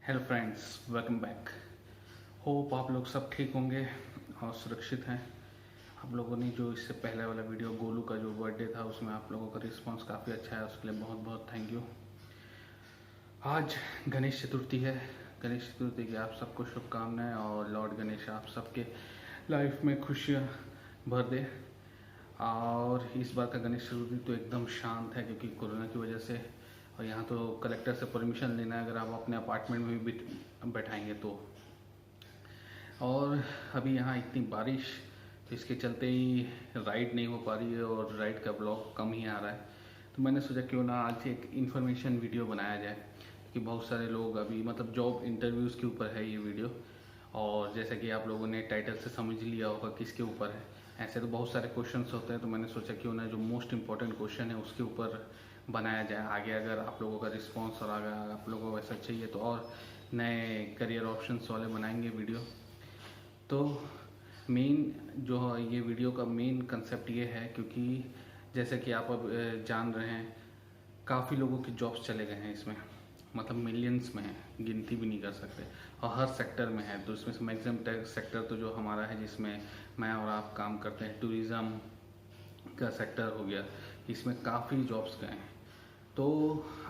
Hello friends, welcome back. Hope आप लोग सब ठीक होंगे और सुरक्षित हैं। आप लोगों ने जो इससे पहले वाला वीडियो गोलू का जो बर्थडे था उसमें आप लोगों का रिस्पांस काफ़ी अच्छा है, उसके लिए बहुत बहुत थैंक यू। आज गणेश चतुर्थी है। गणेश चतुर्थी की आप सबको शुभकामनाएं और लॉर्ड गणेश आप सबके लाइफ में खुशियाँ भर दे। और इस बार का गणेश चतुर्थी तो एकदम शांत है क्योंकि कोरोना की वजह से, और यहाँ तो कलेक्टर से परमिशन लेना है अगर आप अपने अपार्टमेंट में भी बैठाएंगे तो। और अभी यहाँ इतनी बारिश, तो इसके चलते ही राइड नहीं हो पा रही है और राइड का ब्लॉग कम ही आ रहा है। तो मैंने सोचा क्यों ना आज एक इन्फॉर्मेशन वीडियो बनाया जाए कि बहुत सारे लोग अभी जॉब इंटरव्यूज़ के ऊपर है ये वीडियो। और जैसा कि आप लोगों ने टाइटल से समझ लिया होगा किसके ऊपर है। ऐसे तो बहुत सारे क्वेश्चंस होते हैं, तो मैंने सोचा क्यों ना जो मोस्ट इम्पॉर्टेंट क्वेश्चन है उसके ऊपर बनाया जाए। आगे अगर आप लोगों का रिस्पांस और अगर आप लोगों को ऐसा चाहिए तो और नए करियर ऑप्शंस वाले बनाएंगे वीडियो। तो मेन जो है ये वीडियो का मेन कंसेप्ट ये है क्योंकि जैसे कि आप अब जान रहे हैं काफ़ी लोगों की जॉब्स चले गए हैं इसमें, मिलियंस में है, गिनती भी नहीं कर सकते और हर सेक्टर में है। तो इसमें से मैक्सिमम सेक्टर तो जो हमारा है जिसमें मैं और आप काम करते हैं, टूरिज़्म का सेक्टर हो गया, इसमें काफ़ी जॉब्स गए हैं। तो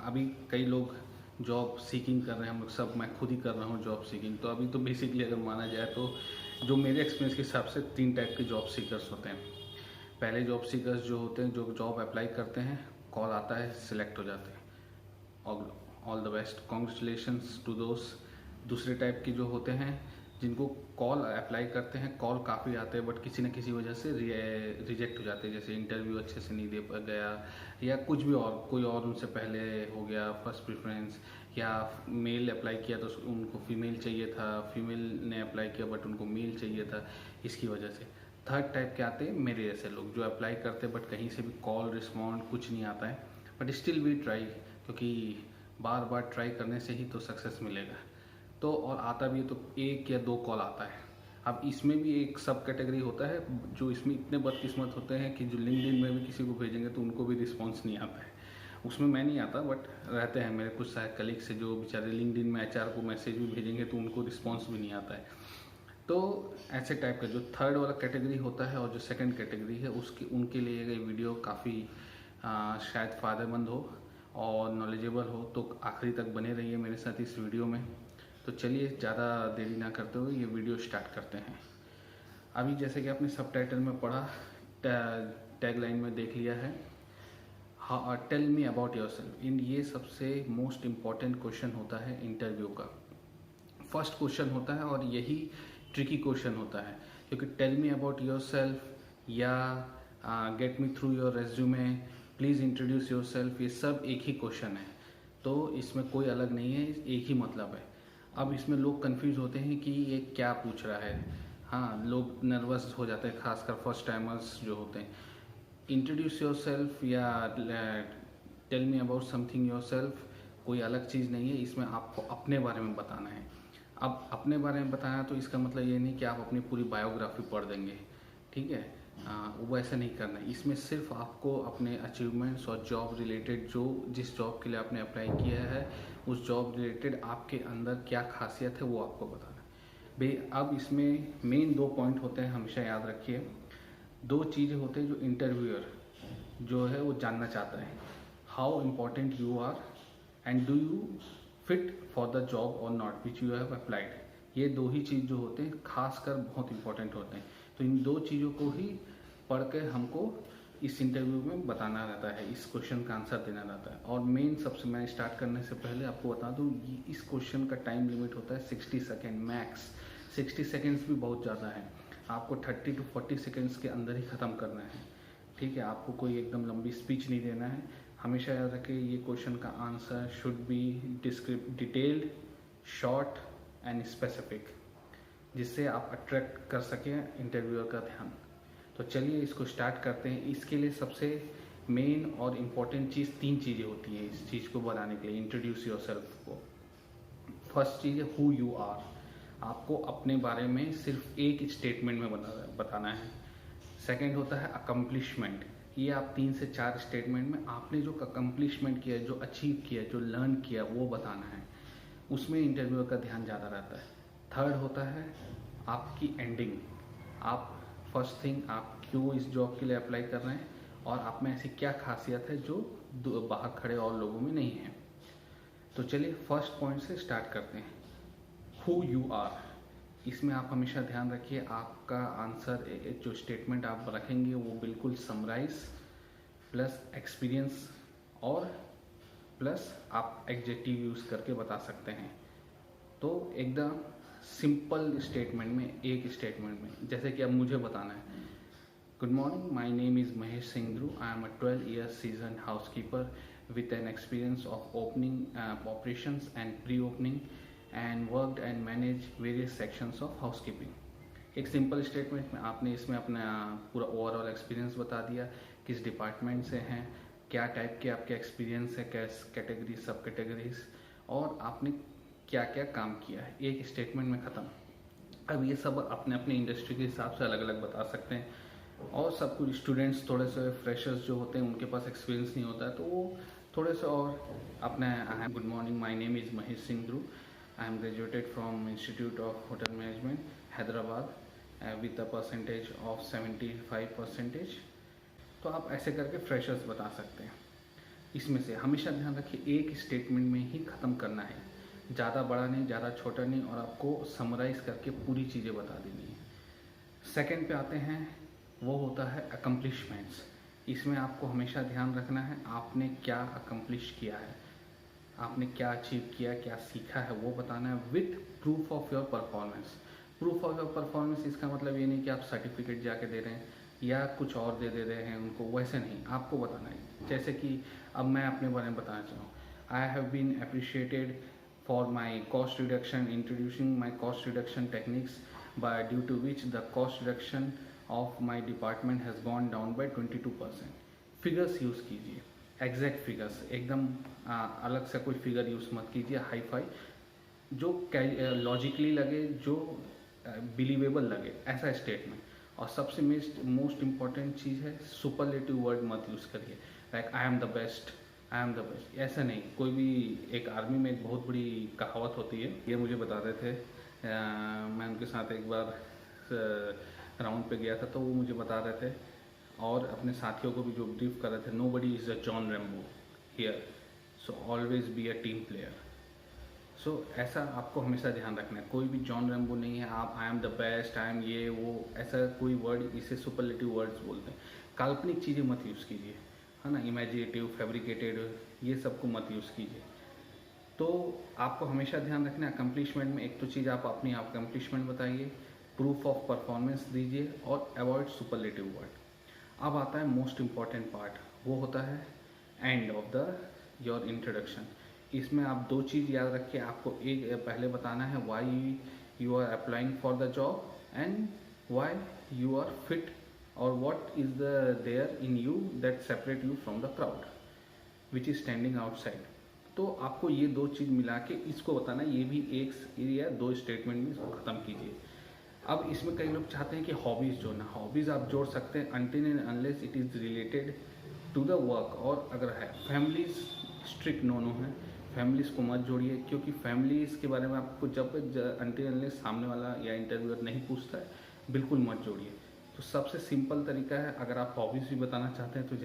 अभी कई लोग जॉब सीकिंग कर रहे हैं, हम लोग सब, मैं खुद ही कर रहा हूँ जॉब सीकिंग। तो अभी तो बेसिकली अगर माना जाए तो जो मेरे एक्सपीरियंस के हिसाब से 3 टाइप के जॉब सीकर्स होते हैं। पहले जॉब सीकर्स जो होते हैं जो जॉब अप्लाई करते हैं, कॉल आता है, सिलेक्ट हो जाते हैं, all the best, congratulations to those. दूसरे टाइप के जो होते हैं जिनको कॉल अप्लाई करते हैं, कॉल काफ़ी आते हैं बट किसी न किसी वजह से रिजेक्ट हो जाते हैं, जैसे इंटरव्यू अच्छे से नहीं दे गया या कुछ भी और कोई और उनसे पहले हो गया फर्स्ट प्रेफरेंस, या मेल अप्लाई किया तो उनको फीमेल चाहिए था, फीमेल ने अप्लाई किया बट उनको मेल चाहिए था, इसकी वजह से। थर्ड टाइप के आते हैं मेरे जैसे लोग जो अप्लाई करते हैं बट कहीं से भी कॉल रिस्पॉन्ड कुछ नहीं आता है, बट स्टिल वी ट्राई, क्योंकि बार बार ट्राई करने से ही तो सक्सेस मिलेगा। तो और आता भी है तो 1 या 2 कॉल आता है। अब इसमें भी एक सब कैटेगरी होता है जो इसमें इतने बदकिस्मत होते हैं कि जो लिंक्डइन में भी किसी को भेजेंगे तो उनको भी रिस्पॉन्स नहीं आता है। उसमें मैं नहीं आता बट रहते हैं मेरे कुछ सारे कलीग से जो बेचारे लिंक्डइन में एचआर को मैसेज भी भेजेंगे तो उनको रिस्पॉन्स भी नहीं आता है। तो ऐसे टाइप का जो थर्ड वाला कैटेगरी होता है और जो सेकंड कैटेगरी है उसकी उनके लिए ये वीडियो काफ़ी शायद फ़ायदेमंद हो और नॉलेजेबल हो, तो आखिरी तक बने रहिए मेरे साथ इस वीडियो में। तो चलिए ज़्यादा देरी ना करते हुए ये वीडियो स्टार्ट करते हैं। अभी जैसे कि आपने सबटाइटल में पढ़ा, टैग लाइन में देख लिया है, टेल मी अबाउट योरसेल्फ। इन ये सबसे मोस्ट इम्पॉर्टेंट क्वेश्चन होता है इंटरव्यू का, फर्स्ट क्वेश्चन होता है और यही ट्रिकी क्वेश्चन होता है क्योंकि टेल मी अबाउट योरसेल्फ या get me through your resume, please introduce yourself, ये सब एक ही क्वेश्चन है। तो इसमें कोई अलग नहीं है, एक ही मतलब है। अब इसमें लोग कंफ्यूज होते हैं कि ये क्या पूछ रहा है। हाँ, लोग नर्वस हो जाते हैं, खासकर फर्स्ट टाइमर्स जो होते हैं। इंट्रोड्यूस योरसेल्फ या tell me about something yourself कोई अलग चीज़ नहीं है, इसमें आपको अपने बारे में बताना है। अब अपने बारे में बताना तो इसका मतलब ये नहीं कि आप अपनी पूरी बायोग्राफी पढ़ देंगे, ठीक है, वो ऐसा नहीं करना है। इसमें सिर्फ आपको अपने अचीवमेंट्स और जॉब रिलेटेड, जो जिस जॉब के लिए आपने अप्लाई किया है उस जॉब रिलेटेड आपके अंदर क्या खासियत है वो आपको बताना है भाई। अब इसमें मेन 2 पॉइंट होते हैं, हमेशा याद रखिए। 2 चीज़ें होते हैं जो इंटरव्यूअर जो है वो जानना चाहता है, how important you are and do you fit for the job और not which you have applied. ये 2 ही चीज़ जो होते हैं खासकर बहुत इंपॉर्टेंट होते हैं। तो इन 2 चीज़ों को ही पढ़ के हमको इस इंटरव्यू में बताना रहता है, इस क्वेश्चन का आंसर देना रहता है। और मेन सबसे, मैं स्टार्ट करने से पहले आपको बता दूँ, इस क्वेश्चन का टाइम लिमिट होता है 60 सेकेंड मैक्स। 60 सेकेंड्स भी बहुत ज़्यादा है, आपको 30 to 40 सेकेंड्स के अंदर ही ख़त्म करना है, ठीक है। आपको कोई एकदम लंबी स्पीच नहीं देना है। हमेशा याद रखें ये क्वेश्चन का answer should be detailed, short and specific, जिससे आप अट्रैक्ट कर सकें इंटरव्यूअर का ध्यान। तो चलिए इसको स्टार्ट करते हैं। इसके लिए सबसे मेन और इम्पॉर्टेंट चीज़ 3 चीज़ें होती हैं इस चीज़ को बनाने के लिए, इंट्रोड्यूस योरसेल्फ को। फर्स्ट चीज़ है हु यू आर, आपको अपने बारे में सिर्फ एक स्टेटमेंट में बताना है। सेकंड होता है अकम्पलिशमेंट, ये आप 3 से 4 स्टेटमेंट में आपने जो अकम्पलिशमेंट किया, जो अचीव किया, जो लर्न किया वो बताना है। उसमें इंटरव्यूअर का ध्यान ज़्यादा रहता है। थर्ड होता है आपकी एंडिंग, आप फर्स्ट थिंग आप क्यों इस जॉब के लिए अप्लाई कर रहे हैं और आप में ऐसी क्या खासियत है जो बाहर खड़े और लोगों में नहीं है। तो चलिए फर्स्ट पॉइंट से स्टार्ट करते हैं, हु यू आर। इसमें आप हमेशा ध्यान रखिए आपका आंसर जो स्टेटमेंट आप रखेंगे वो बिल्कुल समराइज प्लस एक्सपीरियंस और प्लस आप एडजेक्टिव यूज़ करके बता सकते हैं। तो एकदम सिंपल स्टेटमेंट में, एक स्टेटमेंट में, जैसे कि अब मुझे बताना है, good morning, my name is Mahesh Singh Dhruv, I am a 12 year seasoned housekeeper with an experience of opening operations and pre-opening and worked and managed various sections of housekeeping। एक सिंपल स्टेटमेंट में आपने इसमें अपना पूरा ओवरऑल एक्सपीरियंस बता दिया, किस department से हैं, क्या टाइप के आपके एक्सपीरियंस है, कैस कैटेगरी, सब कैटेगरीज, और आपने क्या क्या काम किया है, एक स्टेटमेंट में ख़त्म। अब ये सब अपने अपने इंडस्ट्री के हिसाब से अलग अलग बता सकते हैं, और सब कुछ स्टूडेंट्स थोड़े से फ्रेशर्स जो होते हैं उनके पास एक्सपीरियंस नहीं होता है तो वो थोड़े से और अपना, good morning, my name is Mahesh Singh Dhruv, I am graduated from institute of hotel management Hyderabad with a percentage of 75%। तो आप ऐसे करके फ्रेशर्स बता सकते हैं। इसमें से हमेशा ध्यान रखिए एक स्टेटमेंट में ही ख़त्म करना है, ज़्यादा बड़ा नहीं, ज़्यादा छोटा नहीं, और आपको समराइज़ करके पूरी चीज़ें बता देनी है। सेकंड पे आते हैं, वो होता है अकम्पलिशमेंट्स। इसमें आपको हमेशा ध्यान रखना है आपने क्या अकम्पलिश किया है, आपने क्या अचीव किया, क्या सीखा है, वो बताना है with proof of your performance. Proof of your performance इसका मतलब ये नहीं कि आप सर्टिफिकेट जाके दे रहे हैं या कुछ और दे रहे हैं उनको, वैसे नहीं, आपको बताना है। जैसे कि अब मैं अपने बारे में बताना चाहूँ, I have been appreciated for my cost reduction, introducing my cost reduction techniques by due to which the cost reduction of my department has gone down by 22%। Figures use कीजिए, एग्जैक्ट फिगर्स, एकदम अलग से कोई figure use मत कीजिए hi fi, जो logically लगे, जो बिलीवेबल लगे, ऐसा स्टेटमेंट। और सबसे मोस्ट इम्पॉर्टेंट चीज़ है सुपरलेटिव वर्ड मत यूज़ करिए, like I am the best, I am the best, ऐसा नहीं। कोई भी, एक आर्मी में एक बहुत बड़ी कहावत होती है, ये मुझे बता रहे थे, मैं उनके साथ एक बार राउंड पे गया था तो वो मुझे बता रहे थे और अपने साथियों को भी जो ब्रीफ कर रहे थे, nobody is a John Rambo here, so always be a team player. So ऐसा आपको हमेशा ध्यान रखना है, कोई भी जॉन रैम्बो नहीं है आप, I am the best, I am ये वो, ऐसा कोई वर्ड, इसे सुपरलेटिव वर्ड्स बोलते हैं। काल्पनिक चीज़ें मत यूज़ कीजिए, है ना, इमेजिनेटिव, फैब्रिकेटेड, ये सब को मत यूज़ कीजिए। तो आपको हमेशा ध्यान रखना है अकम्पलिशमेंट में, एक तो चीज़ आप अपनी अकम्पलिशमेंट बताइए, प्रूफ ऑफ परफॉर्मेंस दीजिए और अवॉइड सुपरलेटिव वर्ड। अब आता है मोस्ट इम्पॉर्टेंट पार्ट, वो होता है end of the your introduction. इसमें आप दो चीज़ याद रखिए, आपको एक पहले बताना है why you are applying for the job and why you are fit, और what is the there in you that separate you from the crowd which is standing outside. तो आपको ये दो चीज़ मिला के इसको बताना, ये भी एक या दो स्टेटमेंट में इसको ख़त्म कीजिए। अब इसमें कई लोग चाहते हैं कि हॉबीज़ जोड़ना, हॉबीज़ आप जोड़ सकते हैं until and unless it is related to the work, और अगर है फैमिलीज स्ट्रिक्ट नो है, फैमिलीज़ को मत जोड़िए, क्योंकि फैमिलीज़ के बारे में आपको जब अनटिल अनलेस सामने वाला या इंटरव्यूअर नहीं पूछता है, बिल्कुल मत जोड़िए। तो सबसे सिंपल तरीका है, अगर आप हॉबीज़ भी बताना चाहते हैं तो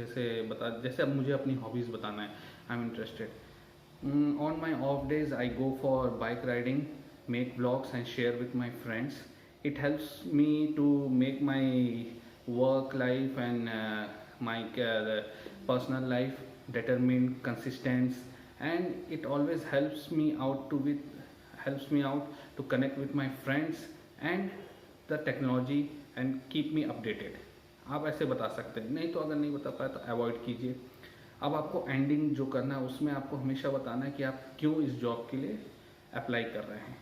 जैसे अब मुझे अपनी हॉबीज़ बताना है, I am interested on my of days I go for bike riding, make blogs and share with my friends. It helps me to make my work life and my personal life determined, consistent, and it always helps me out to connect with my friends and the technology and keep me updated। आप ऐसे बता सकते हैं, नहीं तो अगर नहीं बता पाए तो अवॉइड कीजिए। अब आपको एंडिंग जो करना है उसमें आपको हमेशा बताना है कि आप क्यों इस जॉब के लिए अप्लाई कर रहे हैं।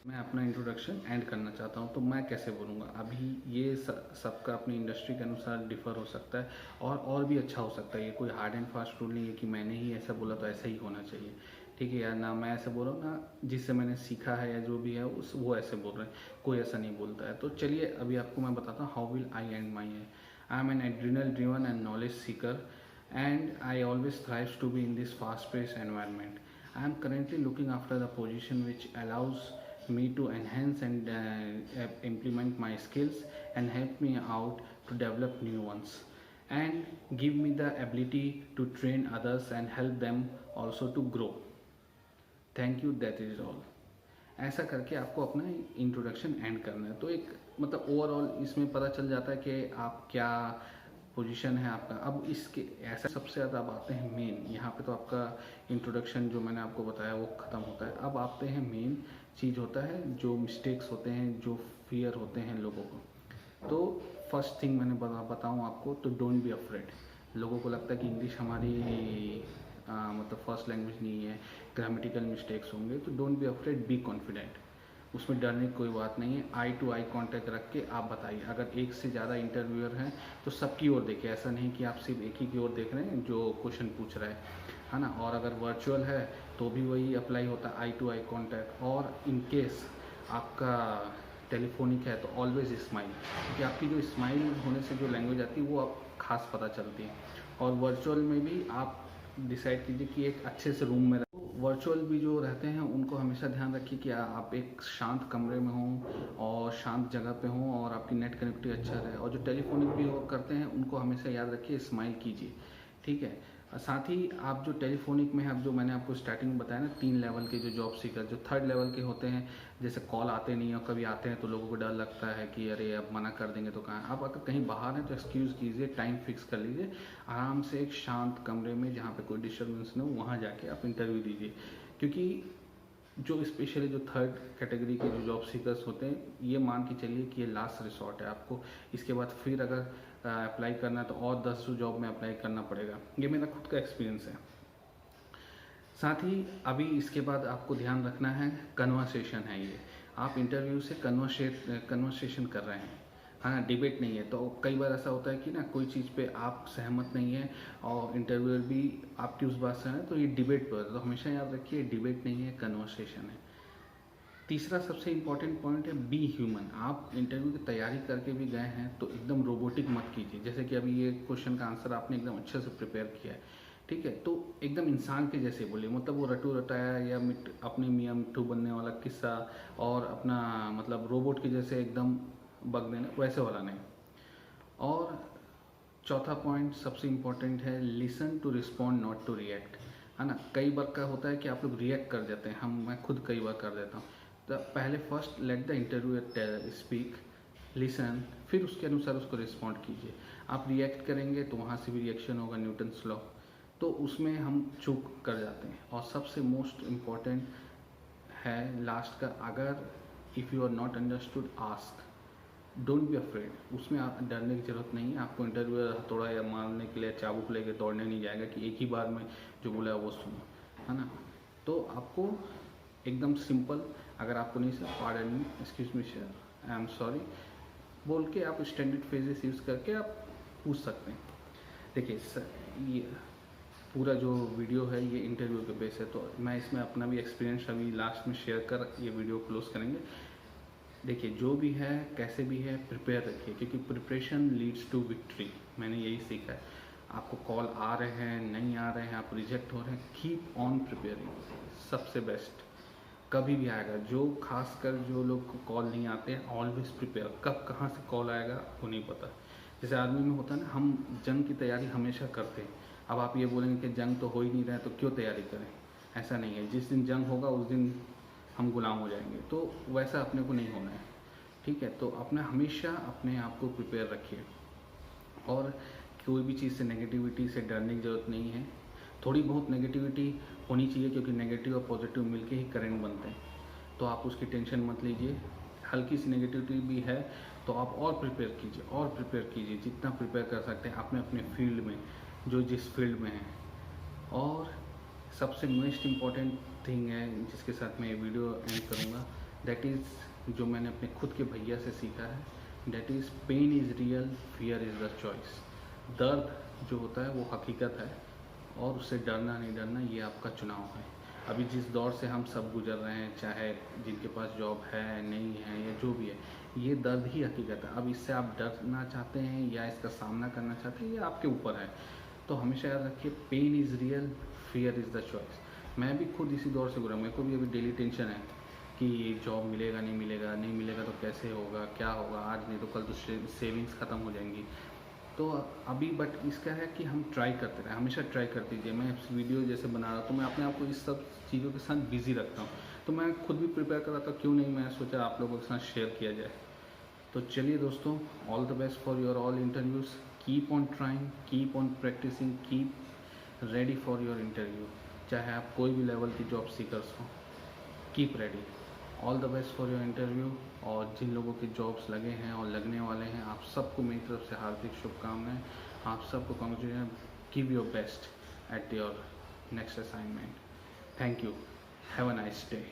मैं अपना इंट्रोडक्शन एंड करना चाहता हूं, तो मैं कैसे बोलूँगा, अभी ये सबका अपनी इंडस्ट्री के अनुसार डिफ़र हो सकता है और भी अच्छा हो सकता है। ये कोई हार्ड एंड फास्ट रूल नहीं है कि मैंने ही ऐसा बोला तो ऐसा ही होना चाहिए, ठीक है यार, ना मैं ऐसे बोल रहा हूँ ना जिससे मैंने सीखा है या जो भी है वो ऐसे बोल रहे हैं, कोई ऐसा नहीं बोलता है। तो चलिए अभी आपको मैं बताता हूँ how will I and my है। I am an adrenaline driven and knowledge seeker and I always thrives to be in this fast-paced environment. I am currently looking after the position which allows me to enhance and implement my skills and help me out to develop new ones and give me the ability to train others and help them also to grow. Thank you, that is all. ऐसा करके आपको अपना introduction and करना है। तो एक मतलब overall इसमें पता चल जाता है कि आप क्या पोजीशन है आपका। अब इसके ऐसा सबसे ज़्यादा अब आते हैं मेन, यहाँ पे तो आपका इंट्रोडक्शन जो मैंने आपको बताया वो ख़त्म होता है। अब आते हैं मेन चीज़ होता है जो मिस्टेक्स होते हैं, जो फियर होते हैं लोगों को। तो फर्स्ट थिंग मैंने बताऊँ आपको, तो डोंट बी अफ्रेड। लोगों को लगता है कि इंग्लिश हमारी मतलब फर्स्ट लैंग्वेज नहीं है, ग्रामेटिकल मिस्टेक्स होंगे, तो don't be afraid, be confident. उसमें डरने की कोई बात नहीं है। आई टू आई कांटेक्ट रख के आप बताइए। अगर एक से ज़्यादा इंटरव्यूअर हैं तो सबकी ओर देखिए, ऐसा नहीं कि आप सिर्फ एक ही की ओर देख रहे हैं जो क्वेश्चन पूछ रहा है ना। और अगर वर्चुअल है तो भी वही अप्लाई होता है, आई टू आई कांटेक्ट। और इन केस आपका टेलीफोनिक है तो ऑलवेज स्माइल, क्योंकि आपकी जो स्माइल होने से जो लैंग्वेज आती है वो आप खास पता चलती है। और वर्चुअल में भी आप डिसाइड कीजिए कि एक अच्छे से रूम में वर्चुअल भी जो रहते हैं उनको हमेशा ध्यान रखिए कि आप एक शांत कमरे में हों और शांत जगह पे हों और आपकी नेट कनेक्टिविटी अच्छा रहे। और जो टेलीफोनिक भी वो करते हैं उनको हमेशा याद रखिए, स्माइल कीजिए, ठीक है। साथ ही आप जो टेलीफोनिक में, अब जो मैंने आपको स्टार्टिंग में बताया ना 3 लेवल के जो जॉब सीकर, जो 3rd लेवल के होते हैं, जैसे कॉल आते नहीं और कभी आते हैं तो लोगों को डर लगता है कि अरे अब मना कर देंगे तो कहाँ। आप अगर कहीं बाहर हैं तो एक्सक्यूज़ कीजिए, टाइम फिक्स कर लीजिए, आराम से एक शांत कमरे में जहाँ पे कोई डिस्टर्बेंस न हो वहाँ जाके आप इंटरव्यू दीजिए। क्योंकि जो स्पेशली जो 3rd कैटेगरी के जो जॉब सीकर्स होते हैं, ये मान के चलिए कि ये लास्ट रिसोर्ट है आपको। इसके बाद फिर अगर अप्लाई करना है तो और 10 जॉब में अप्लाई करना पड़ेगा। ये मेरा खुद का एक्सपीरियंस है। साथ ही अभी इसके बाद आपको ध्यान रखना है, कन्वर्सेशन है ये। आप इंटरव्यू से कन्वर्सेशन कर रहे हैं, हाँ, डिबेट नहीं है। तो कई बार ऐसा होता है कि ना कोई चीज़ पे आप सहमत नहीं है और इंटरव्यूअर भी आपकी उस बात से है, तो ये डिबेट पर है। तो हमेशा याद रखिए, डिबेट नहीं है, कन्वर्सेशन है। तीसरा सबसे इम्पॉर्टेंट पॉइंट है, बी ह्यूमन। आप इंटरव्यू की तैयारी करके भी गए हैं तो एकदम रोबोटिक मत कीजिए। जैसे कि अभी ये क्वेश्चन का आंसर आपने एकदम अच्छे से प्रिपेयर किया है, ठीक है, तो एकदम इंसान के जैसे बोलिए। मतलब वो रटू रटाया या अपने मियाँ मिट्ठू बनने वाला किस्सा और अपना मतलब रोबोट के जैसे एकदम बक देना, वैसे वाला नहीं। और चौथा पॉइंट सबसे इम्पोर्टेंट है, listen to respond not to react, है ना। कई बार का होता है कि आप लोग रिएक्ट कर देते हैं, मैं खुद कई बार कर देता हूँ। तो पहले first let the interviewer speak, listen, फिर उसके अनुसार उसको रिस्पॉन्ड कीजिए। आप रिएक्ट करेंगे तो वहाँ से भी रिएक्शन होगा, न्यूटन्स लॉ, तो उसमें हम चूक कर जाते हैं। और सबसे मोस्ट इम्पॉर्टेंट है लास्ट का, अगर if you are not understood ask, don't be afraid. उसमें आप डरने की ज़रूरत नहीं है। आपको इंटरव्यूअर हथौड़ा या मारने के लिए चाबुक लेके दौड़ने नहीं जाएगा कि एक ही बार में जो बोला वो सुनो, है ना। तो आपको एकदम सिंपल, अगर आपको नहीं sir pardon me, excuse me sir, I am sorry बोल के आप स्टैंडर्ड फ्रेजेस यूज़ करके आप पूछ सकते हैं। देखिए सर, ये पूरा जो वीडियो है ये इंटरव्यू के बेस है, तो मैं इसमें अपना भी एक्सपीरियंस अभी लास्ट में शेयर कर ये वीडियो क्लोज करेंगे। देखिए, जो भी है कैसे भी है, प्रिपेयर रखिए, क्योंकि प्रिपरेशन लीड्स टू विक्ट्री। मैंने यही सीखा है। आपको कॉल आ रहे हैं, नहीं आ रहे हैं, आप रिजेक्ट हो रहे हैं, कीप ऑन प्रिपेयरिंग, सबसे बेस्ट कभी भी आएगा। जो खासकर जो लोग को कॉल नहीं आते हैं, ऑलवेज प्रिपेयर। कब कहाँ से कॉल आएगा आपको नहीं पता। जैसे आर्मी में होता है ना, हम जंग की तैयारी हमेशा करते हैं। अब आप ये बोलेंगे कि जंग तो हो ही नहीं रहा है तो क्यों तैयारी करें, ऐसा नहीं है। जिस दिन जंग होगा उस दिन हम गुलाम हो जाएंगे, तो वैसा अपने को नहीं होना है, ठीक है। तो अपना हमेशा अपने आप को प्रिपेयर रखिए और कोई भी चीज़ से नेगेटिविटी से डरने की ज़रूरत नहीं है। थोड़ी बहुत नेगेटिविटी होनी चाहिए, क्योंकि नेगेटिव और पॉजिटिव मिलके ही करंट बनते हैं, तो आप उसकी टेंशन मत लीजिए। हल्की सी नेगेटिविटी भी है तो आप और प्रिपेयर कीजिए, और प्रिपेयर कीजिए, जितना प्रिपेयर कर सकते हैं अपने अपने फील्ड में, जो जिस फील्ड में है। और सबसे मोस्ट इम्पॉर्टेंट थिंग है जिसके साथ मैं ये वीडियो एंड करूँगा, दैट इज़ जो मैंने अपने खुद के भैया से सीखा है, that is pain is real, fear is the choice. दर्द जो होता है वो हकीकत है और उससे डरना नहीं डरना ये आपका चुनाव है। अभी जिस दौर से हम सब गुजर रहे हैं, चाहे जिनके पास जॉब है नहीं है या जो भी है, ये दर्द ही हकीकत है। अब इससे आप डरना चाहते हैं या इसका सामना करना चाहते हैं, ये आपके ऊपर है। तो हमेशा याद रखिए, pain is real, fear is the choice. मैं भी खुद इसी दौर से गुजरा, मेरे को भी अभी डेली टेंशन है कि जॉब मिलेगा नहीं मिलेगा, नहीं मिलेगा तो कैसे होगा, क्या होगा, आज नहीं तो कल तो सेविंग्स ख़त्म हो जाएंगी। तो अभी बट इसका है कि हम ट्राई करते रहें, हमेशा ट्राई करते रहिए। मैं वीडियो जैसे बना रहा हूँ तो मैं अपने आप को इस सब चीज़ों के साथ बिज़ी रखता हूँ, तो मैं खुद भी प्रिपेयर कर रहा था, क्यों नहीं मैं सोचा आप लोगों के साथ शेयर किया जाए। तो चलिए दोस्तों, all the best for your all interviews, keep on trying, keep on practising, keep ready for your interview. चाहे आप कोई भी लेवल की जॉब सीकर्स हो, keep ready. All the best for your interview. और जिन लोगों के जॉब्स लगे हैं और लगने वाले हैं, आप सबको मेरी तरफ से हार्दिक शुभकामनाएं। आप सबको congratulation, give your best at your next assignment. Thank you, have a nice day.